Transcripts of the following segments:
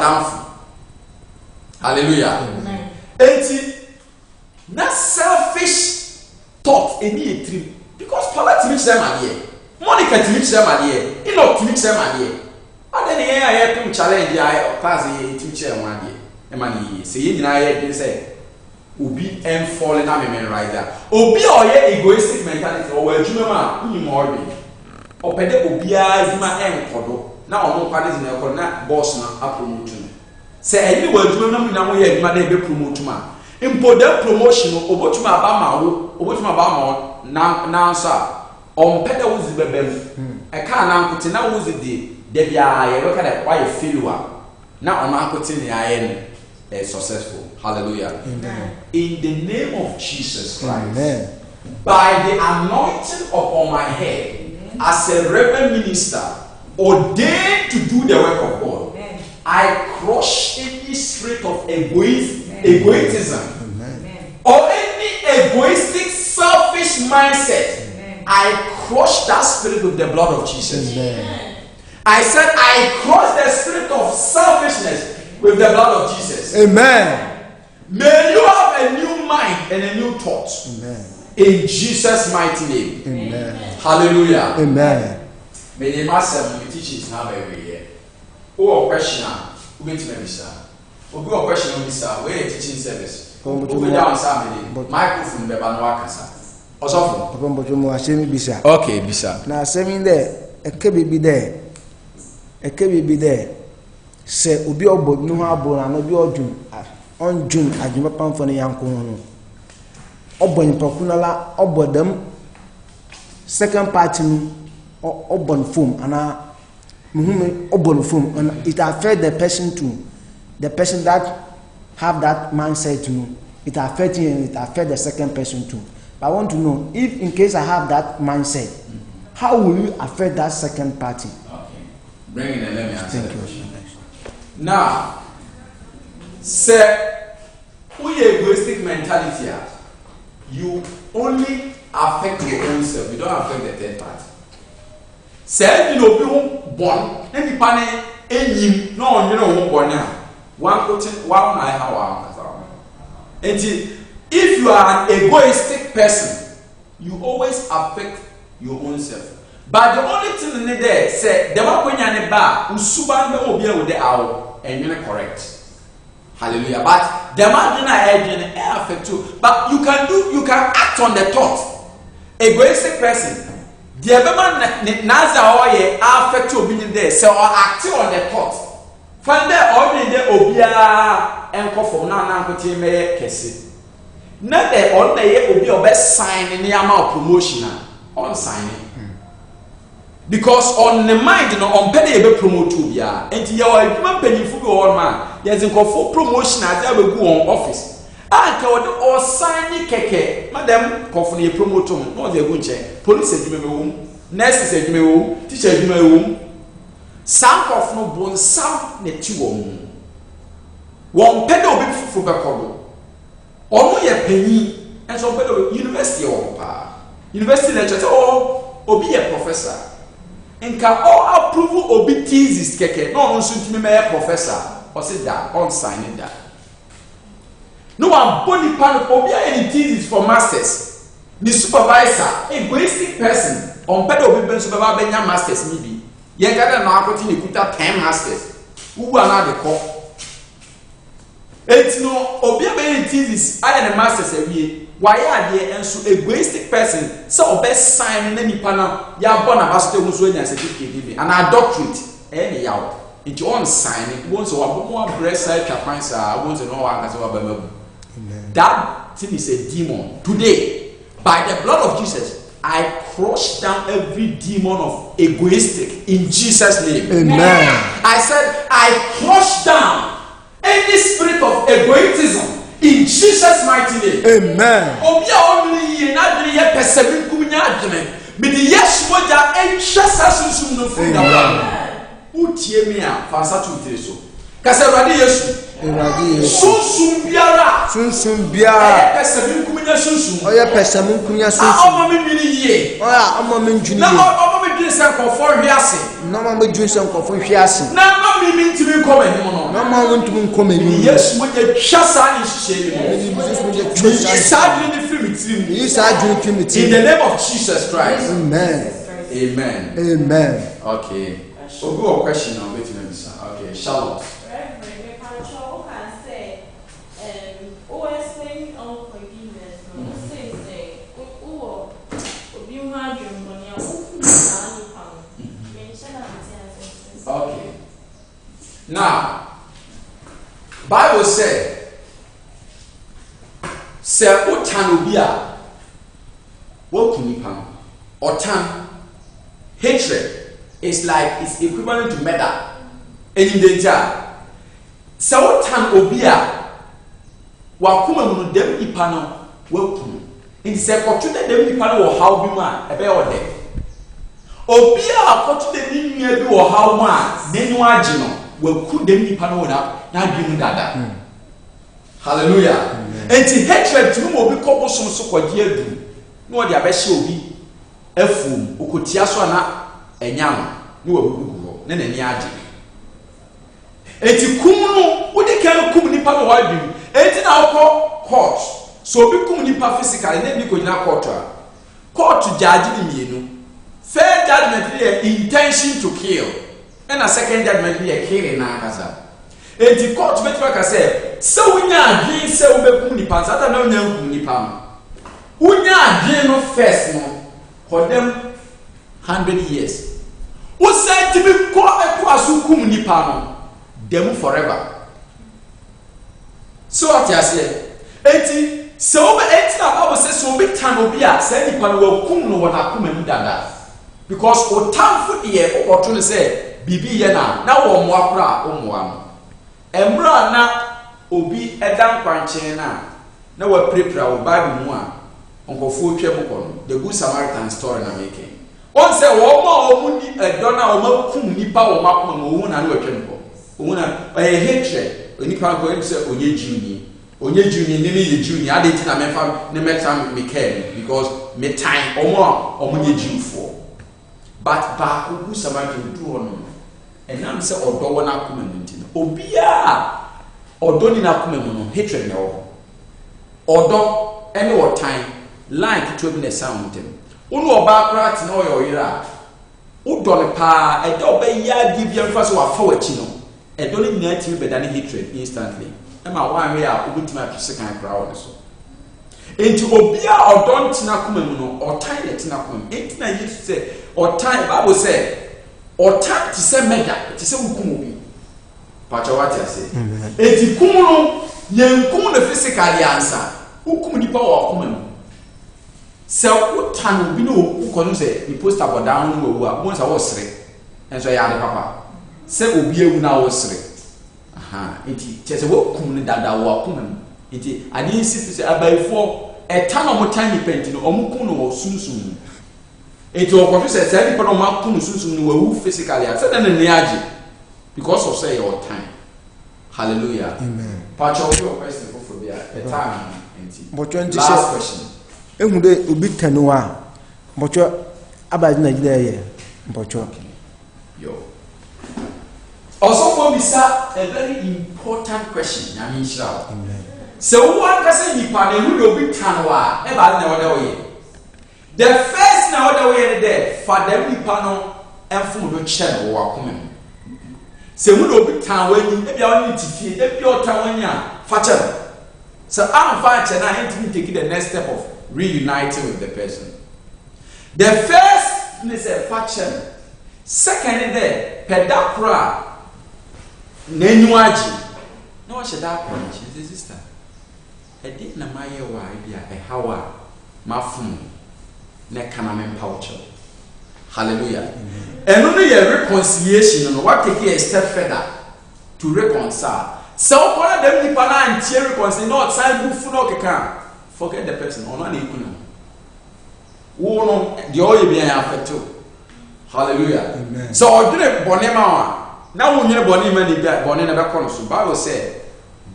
down. Hallelujah. Enti na selfish thought any dream because Paul teach them idea. Monica teach them idea. Enoch teach them idea. And then here I have to challenge ya class teach them idea. Emani say you na here say obi and falling na me right there. Obi oye egoistic mentality or adwuma ma uni more be. Opede obi a adwuma enkodo na ono kwade na ekọ na boss na apromote no. Say any adwuma na mu na mo ye adwuma na be promote ma. Impo the promotion obotuma aba ma wo obotuma aba ma na nsa ompede wo zi bebem e ka na nkote na wo zi de bia ye be ka da why failure na ono akote ne aye no successful. Hallelujah. Amen. In the name of Jesus Christ. Amen. By the anointing upon my head, amen, as a reverend minister ordained to do the work of God, amen, I crush any spirit of egoism, amen, or any egoistic, selfish mindset. Amen. I crush that spirit with the blood of Jesus. Amen. I said I crush the spirit of selfishness with the blood of Jesus. Amen. May you have a new mind and a new thought. Amen. In Jesus' mighty name. Amen. Hallelujah. Amen. May the master be teaching now every year. Oh, question. Who went to me, sir? Who go a question on this, sir? Where are teaching service? Who go down Saturday? Microphone, the Banwaka, sir. Also, okay, bisa. Now, saying there, a cabby be there. A cabby be there. Say, Ubi obo, no harbor, and Obi on June, as you pump for the young coon. Obon Pokunala, Obodem, second party, Obon foam, and Obon foam, and it affect the person too. The person that have that mindset too, it affect you and it affect the second person too. But I want to know, if in case I have that mindset, how will you affect that second party? Okay. Bring it and let me answer the question. Now, say, we egoistic mentality, you only affect your own self, you don't affect the third party. Say, you know, people born, any panic, any, no, you know, born now. One coaching, one eye, how and if you are an egoistic person, you always affect your own self. But the only thing in there say the one when you are bar, usuban will be with the hour and you're correct. Hallelujah. But the man didn't affect you. But you can act on the thought. Egoistic person. The other man naza oye affect you being there. So or acting on the thought. From there or in there obia enko from na nkote me kese. Na there on there obi obe sign in the amount promotion on signing. Because on the mind, no, on penny ebe promote to ya. And you are a penny for your man. There's a full promotion as I will go on office. I can or sign keke. Madam, coffee promote him. No, they're good check. Police said you may womb. Nurse said you may womb. Teacher you may womb. Some of no bone, some net you womb. One penny will be for Bacodo. Or no, a penny. And so, university or university lecture or be a professor. And can all approval or be thesis keke no soon to me a professor or sit that on signing that. No one body pan or be any thesis for masters. The supervisor, egoistic person, on pedo be supervisor masters maybe. Ye got a marketing put 10 masters. Who are not the call? It's no obi any thesis I and the masters every why are they and so egoistic person so best sign any panel ya born about to so any certificate and a doctorate any out it on sign it once or more breast side chapansa I want to know that thing is a demon. Today by the blood of Jesus I crush down every demon of egoistic in Jesus name. Amen. I said I crush down any spirit of egoism in Jesus' mighty name. Amen. Obia only na de ye persebi kunya adwene. Me de yes moja enhwesa sunsun no fu da. Utie me a fansa tu so. Kasa Awurade Yesu. Sunsun biara. Persebi kunya sunsun. Oya persebi kunya sunsun. Omo me nwini ye. Oya omo me nwini ye. Na omo me dwene se nkofo hwiase. Na omo me dwene se nkofo hwiase. Na omo me ntimi ko ma him no. No more want to come in. Yes, when you just are shame. In the name of Jesus Christ. Amen. Amen. Amen. Okay. So go a question now. Wait a minute, sir. Okay, Charlotte. Okay. Now, Bible said, "Say otan obia, what kunipa, otan hatred is like it's equivalent to murder. In danger. Say otan obia, wa kuma munu dem nipa no wakum. In say kotude dem nipa no wo how bi ma ebe ode. Obia akotude ni nua bi wo how ma nenu age no waku dem nipa no na adwemu dada." Hallelujah. Enti hatred tunu mo bi kobosom so kwagi adu. Na odi abehye obi afum okotia so na enyam na wabugugo na nani age. Enti kum no wodi kan kum nipa no wadwem. Enti na okọ court. So obi kum nipa physically na bi ko nyina court a. Court judge ni mienu. Fair judgment is intention to kill. And a second judgment is killing na kasa. Enti court betima ka say, "Se unya adwen se ubekum nipa, sata na unya nkum nipa." Unya adwen no first no for them 100 years. Who said to be ko asukum nipa no, them forever. So what you say? Enti se obe enti na Bible say so obi tan obi a say nipa no wakum no wona kuma mu dada. Because o tamfo de o say bibi ye na wo mo akora o mo am. Emra na obi edan kwanchen na wa prepare wo Bible mu a onkofo twem kono the good Samaritan story na making. On say wo ma o mu ni edon na o ma kum nipa wo makoma mo hu na na watwem ko. O na hatred onipa ko em say onye juni ni ye juni ade ti na mefa ne metam me care because me time o mo ye for. But ba ko good Samaritan do on and I'm say odo wona akoma mu nti obia odo ni na akoma mu no hatred na wo odo ene wo time like to be na sound them unu oba akra ti na oyoyira udo ne pa edo ba ya di bia mfa so wa fa wachi no edo ni nyina ti be da ne hatred instantly e ma wan we a obitima atwese kan kra wo so enti obia odo ntina akoma mu no o time na tina akoma enti na yesu say o time Bible say Ota ti se mega ti se wukum obi pacha what you say eti kum no ye nkum no physically answer wukum nipa wa akoma no se utan obi no ukọ no se ni poster board down no wu a mo sa wo sere enso ya de papa se obi ewu na wo sere aha eti che se wukum no dada wa akoma no eti ade si se abaifo eta no mo tiny pent no omukum no wo sunsun. Eti okoto say people no ma kunu sunsun no wawu physically at say na niaje because of say your time. Hallelujah. Amen. Pacho your question for bia a time enti. Last question. Ehun de obi tanu a bocho abadi Nigeria ye bocho. Yo. Also for bisa a very important question. I mean sure. Amen. So one person ni pa na hu de obi tanu a e ba na wode oye. The first now that we are there for them nipa no enfum do che no wa koma. Se mu do bi tan wani e bia woni tifie e bia o tan wani a fa che. So am fa che na him to take the next step of reuniting with the person. The first is a faction. Second there pedakra nenuaji. No wa she da point is sister. E dey na maye wa bia e hawa mafum. Ne kana men pouch. Hallelujah. And only a reconciliation no what take a step further to reconcile. So one of them nipa na antie reconcile no outside bufu no keka. Forget the person ono na ikunu. Wo no the oye bi an affect. Hallelujah. Amen. So odire bone ma wa na wo nyere bone ma ni bone na be kono so Bible say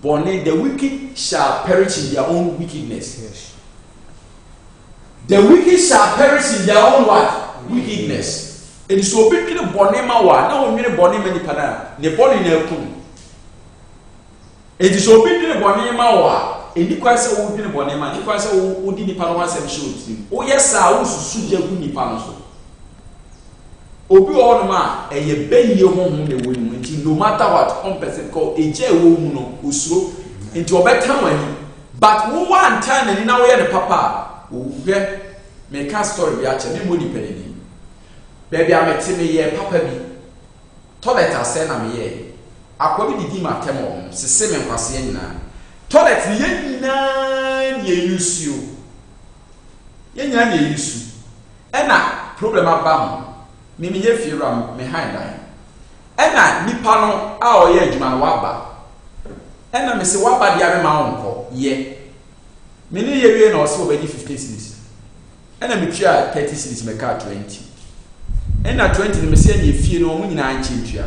bone the wicked shall perish in their own wickedness. Yes. The wicked shall perish in their own what? Wickedness. And so be the bonema wa. Now we mean bonema ni pana. Ne boni ne kum. It is obedient to Bonema, and you quite say, Obedient to Bonema, you quite say, Udini Panoas and shoots him. Oh, yes, I also suit your Guni Panoso. Obi Orma, and you bend your home the win, no matter what, 1% called a jail woman who slow into a better money. But one time and now we are the papa who make a story actually money penny. Baby, I'm a timmy year, papa me. Toilet I send a me. I probably did my temor, Sissim and Pasiena. Toilet, ye use you. Ye use you. And I problem about Mimi ye fear behind I. And I Nipano, our age man waba. And I miss waba the other mountain, ye. Many years or so, 50 cities. And I try 30 cities, make car 20. And at 20, the Messiah, you feel no money, 19.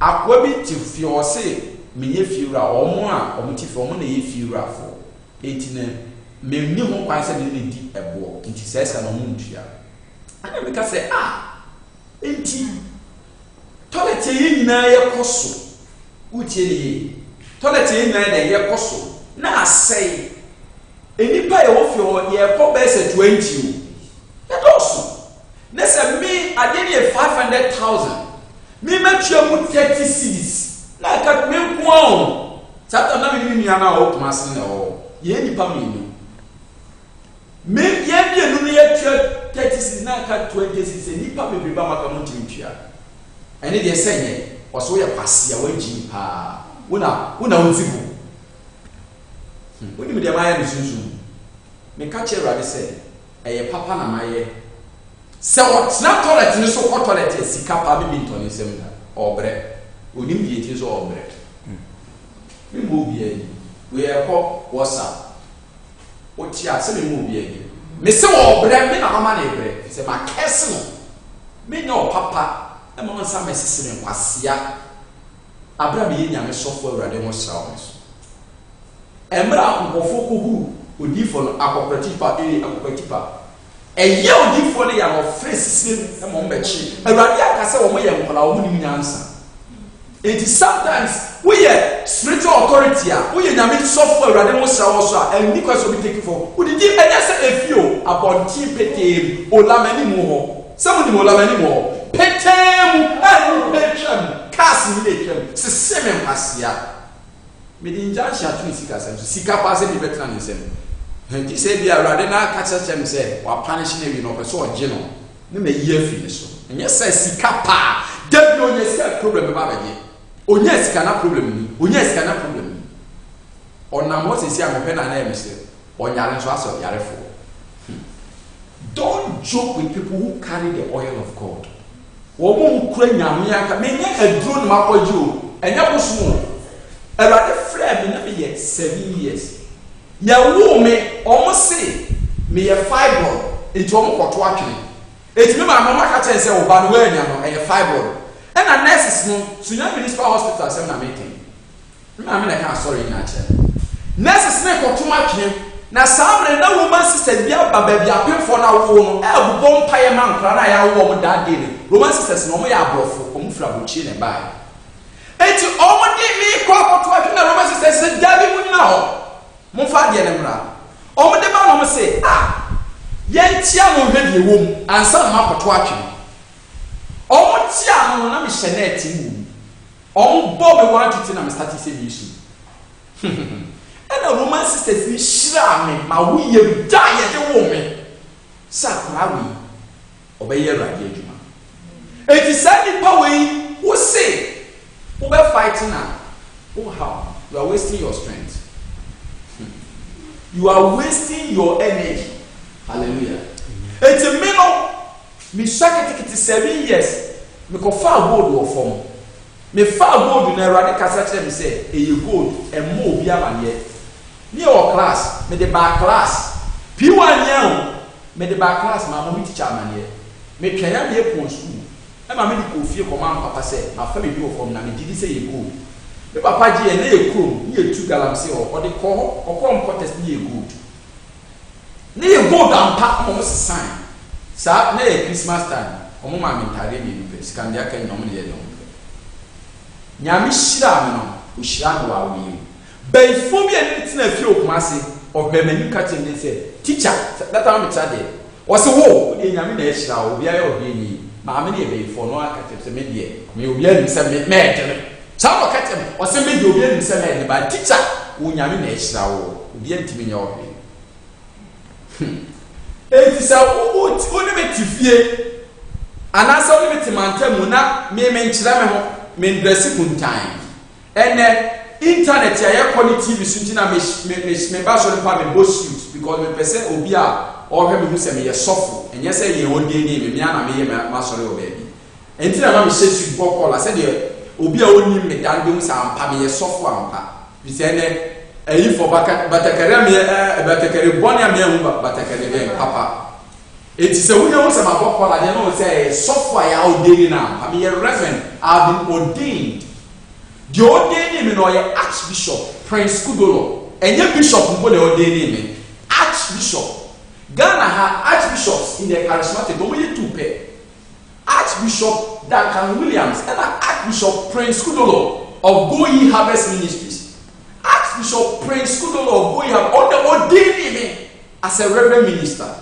I will be to feel say, me if you are or more, or motive for money if you are for 18. May new one quite suddenly deep a walk into says and on Muntia. And I can say, ain't toilet in a cosso. Uti toilet in a cosso. Now say, any pay off your year for best 20. That also. Next me, I did 500,000. Me met you 30 cities. Like at me, one. Satan, I'm in Yana or Master or Yenny Pamino. Me, Yenny, 30 cities, now cut 20 cities, and he probably be Bamaka. And it is saying, or so you pass your way, Jim Pa. Una unzibu. When you the Maya is me catch a rabbit say, a papa na my so what's not toilet in the so called toilet is Sicapa Bibinton in seminar or bread. We didn't be it is all bread. We move here. We are called what's up. What you are saying, move here. Mr. Or bread, me no money bread. It's a my castle. Me no papa, and on some message in Pasia. Abraham Yam software rather more sounds. Embra who would give for a cooperative a a young give for the young of phrases among Betchy. A radia cassa or way and Palau answer. It is sometimes we are spiritual authority, we are software rather more sounds, and Nicholas will be taken for. Would you give a few about tea petty or lamani more? Some of them will lamani more. Petem and Petram, casting Petram, Sissim Pasia. Medin Jansha to Sicas, Sika passing the veteran. And he said, "We are rather not catch them say, or punishing you know, so general. You may hear finish. And yes, says Sicapa, there no yes problem about it. Oh, yes, cannot problem. Oh, yes, cannot problem. Or now, what is here? I'm a pen and name, sir. Or Yaran or Yarefo. Don't joke with people who carry the oil of God. Woman who claim Yamiaka may not a drone map you, and that was small. A rather flab in yet 7 years. Ya woman almost say me a fibroid into almost what watching. It's me, my mama can say, oh, but when you're a fibroid. And a nurse no, so young municipal hospital, I'm making. I mean, I can't sorry in that. Nurses make or too much him. Now, some and no woman sister, dear baby, I pay for now. I'll bomb pie man, cry, I woman that day. Roman sisters no more brought for Umfrabuchin and buy. And to all me, crop to a Roman sisters, Daddy would know. Monfa de nemra o de ba no say yen tia no hwedi wom ansa na mapoto atwe o tia no na me hye na ati mu o bo be wan titi na me start say bi su and the Roman sisters ni shira me ma wo ye da ye de wo me sa kwa wi obeye rade adwuma eti sa ni pa we wo say wo be fighting na oh how you are wasting your strength. You are wasting your energy. Hallelujah. It's a minute. Me shake it 7 years. Me ko far gold or form. Me far gold na rade kasa tell me say, "E you gold e mo obi amanye." Ni your class, me the back class. P1 yan, me the back class ma mo teacher amanye. Me twaya me epon school. E ma me di ko fie ko ma papa say, "Ma fa me bi o form na me didi say you gold." The papa ji na e krom ni e tu galamse o de ko okrom contest ni e good ni e good ampa mo sign sa na e Christmas time o mo ma mentare ni no face kan dia kan no mo de no nyame shira me no o shira no wa wi before me and it's in a few Kumasi of Bemani cutting, they say, teacher, that I'm a child. Was a war in Yamin now, we are being Mammy for no active media. Me will be able to submit mad. Some catch him or send me to be able to send by teacher who Yamin now, be able to be your it is a would to fear. And as I live to Mantamuna, me men dress time. And internet, I have quality TV, me bashful part both suits because me person obia or him who say me a soft and yes, you won't gain me, Miana, me, master, baby. And till I says you walk all, I said, obia only me down doing some pammy a soft one. We said, a for but a career, but a career, papa. It is a window of my book, I don't say software ordained now. I mean, a reverend, I've been ordained. The ordained him in Archbishop Prince Kudolo, and your bishop who ordained him. Archbishop. Ghana had archbishops in the charismatic, but we two pay. Archbishop Duncan Williams and Archbishop Prince Kudolo of Goyi Harvest Ministries. Archbishop Prince Kudolo of Goyi Harvest ordained him as a reverend minister.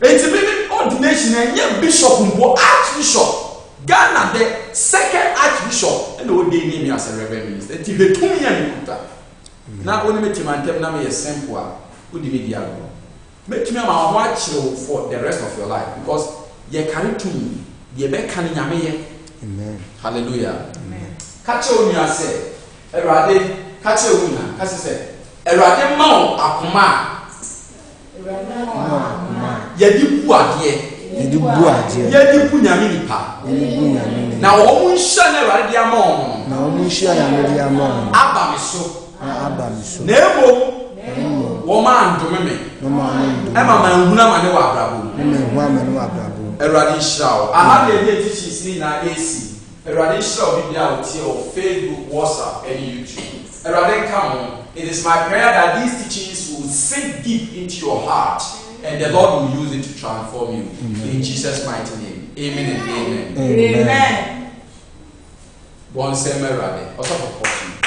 It's a big ordination and yet bishop who archbishop. Ghana the second archbishop and the old name as a reverend minister. It's a 2 year. Now only make him and tell me a simple who did the other. Make me my watch for the rest of your life because you carry to me. You be canning me. Amen. Hallelujah. Amen. Catch on you say. Erade catch a winner. As I said. Erade mount akuma. Yedi bu adie yedi bu nyame nipa na wo nhya na Awurade ama aba me so na ebo wo ma ndome me e ma nhuna ma ne wa abrabo Awurade nhya wo aha na dey teach ni na AC Awurade nhya wo bibia wo tie o Facebook, WhatsApp and YouTube Awurade come. It is my prayer that these teachings will sink deep into your heart and the Lord will use it to transform you. Amen. In Jesus' mighty name. Amen and amen. Amen. One same Awurade. Also for